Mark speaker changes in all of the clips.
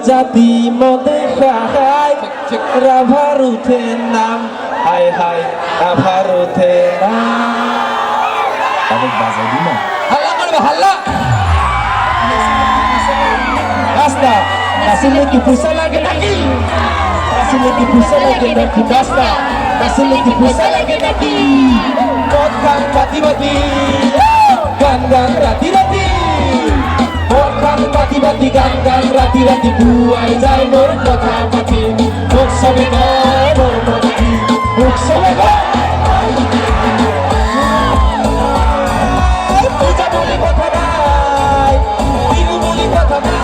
Speaker 1: জাতি মদে খায় রাভার উঠে নাম হায় হায় রাভার উঠে নাম অনেক বাজাই দি না
Speaker 2: হাল্লা করবে হাল্লা
Speaker 1: রাস্তা নাচলে কি পয়সা লাগে নাকি নাচলে কি পয়সা লাগে নাকি রাস্তা নাচলে কি পয়সা লাগে নাকি মদ খান বাতি বাতি গান গান রাতি রাতি মদ খান বাতি বাতি গান গান রাতি রাতি বুয়াই যায় মোর কথা পাতি উৎসবে নয় মোর মতি উৎসবে নয় পূজা বলি কথা নাই বিহু বলি কথা নাই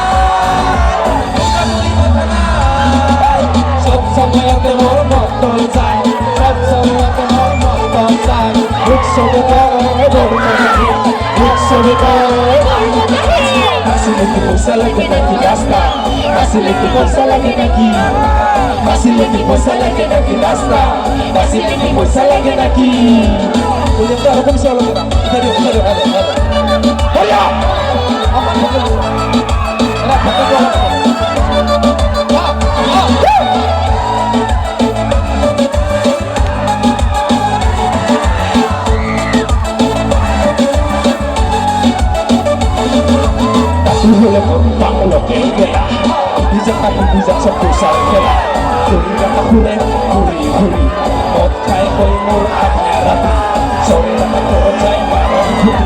Speaker 1: সব সময়তে মোর মতন যায় সব সময়তে মোর মতন যায় উৎসবে নয় মোর মতি উৎসবে নয় আসলে কি পয়সা লাগে নাকি রাস্তা আসলে কি পয়সা লাগে নাকি আসলে কি পয়সা লাগে নাকি রাস্তা আসলে কি পয়সা লাগে নাকি বলে তো এরকম সে আলাদা ইধারে ইধারে বলিয়া আমার পক্ষে এরা ফটো করা hule panglo ke gela bijak aku bijak satu sal gela dunia aku le huri huri mot khai koi mur akhirat sore aku korjai baron huri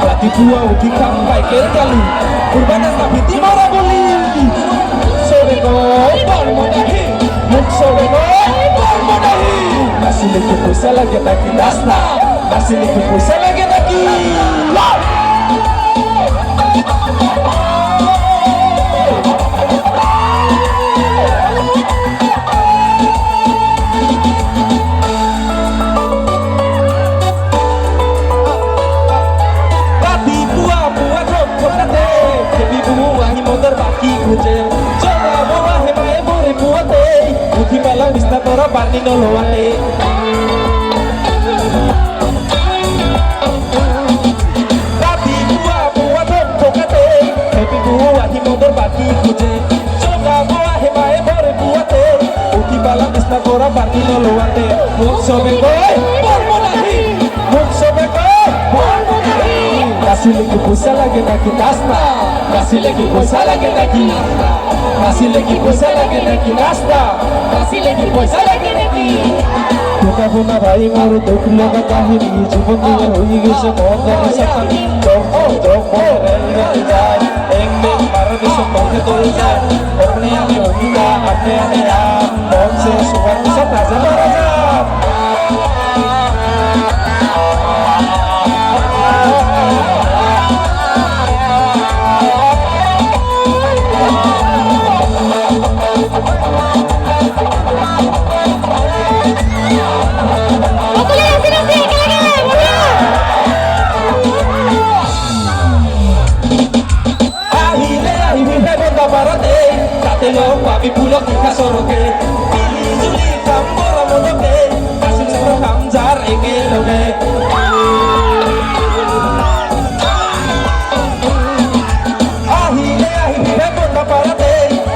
Speaker 1: lagi dua uti kampai ke kali urbana sabiti mara boli sore koi barmodahi muk sore koi barmodahi masih lagi puasa lagi lagi dasna masih lagi puasa lagi lagi Bisna tora bani no loate Rabi buah dom kokate Happy buah hi modor baki kuje Soga buah he mae bore buate Uti bala bisna tora bani no loate Muk sobe koy bormonahi Muk sobe koy bormonahi Kasih lagi puasa lagi naki tasna Kasih lagi puasa lagi naki Kasih lagi puasa lagi naki nasta Kasih lagi puasa lagi naki Buka puna bhai moru dukh laga kahini Jibon diye hui gise mohar sakani Jok mohar rel jay Eng eng mara bisa mokhe tol jay Orne ane umida ane ane aam Mon se sugar bisa taza maraja Papi pulok ika soroke Pili juli kambora modoke Kasih sama kamjar eke loke Ahile bonda parate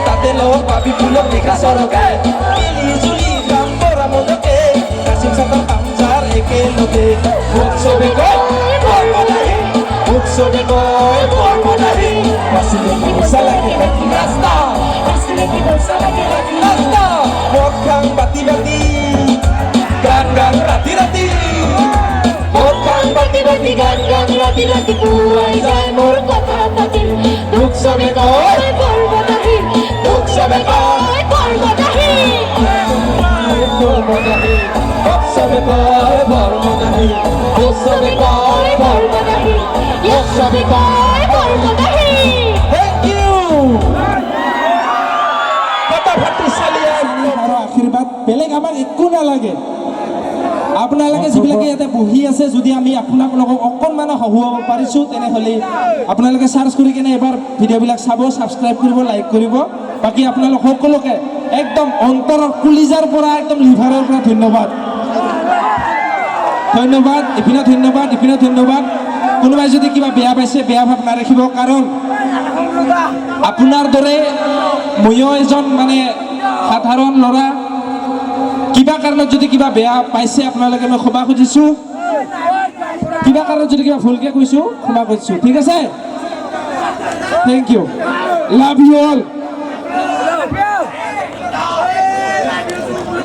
Speaker 1: Tate lo papi pulok ika soroke Pili juli kambora modoke Kasih sama kamjar eke loke Utsobe koi bormodahi Utsobe koi bormodahi Masih lagi salah kita kinasta Nasta, mokang bati-bati Gang-gang rati-rati Mokang bati-bati Gang-gang rati-rati Buai jai mor kota pati Duk sobe koi bormodahi Duk sobe koi bormodahi Bormodahi Duk sobe koi bormodahi Duk sobe koi bormodahi Duk sobe koi bormodahi Thank you আশীর্বাদ বেলেগ আমাক একো নালাগে আপোনালোকে যিবিলাকে ইয়াতে বহি আছে যদি আমি আপোনালোকক অকণমান হহুৱাব পাৰিছোঁ তেনেহ'লে আপোনালোকে চাৰ্চ কৰি কিনে এবাৰ ভিডিঅ'বিলাক চাব ছাবস্ক্ৰাইব কৰিব লাইক কৰিব বাকী আপোনালোক সকলোকে একদম অন্তৰৰ কুলিজাৰ পৰা একদম লিভাৰৰ পৰা ধন্যবাদ ধন্যবাদ ইপিনে ধন্যবাদ ইপিনে ধন্যবাদ
Speaker 2: কোনোবাই যদি কিবা বেয়া পাইছে বেয়া ভাৱ নাৰাখিব, কাৰণ আপোনাৰ দৰে ময়ো এজন মানে সাধাৰণ ল'ৰা। কিবা কাৰণত যদি কিবা বেয়া পাইছে আপোনালোকে মই ক্ষমা খুজিছোঁ, কিবা কাৰণত যদি কিবা ভুলকৈ কৈছোঁ ক্ষমা খুজিছোঁ, ঠিক আছে? Thank you, love you all.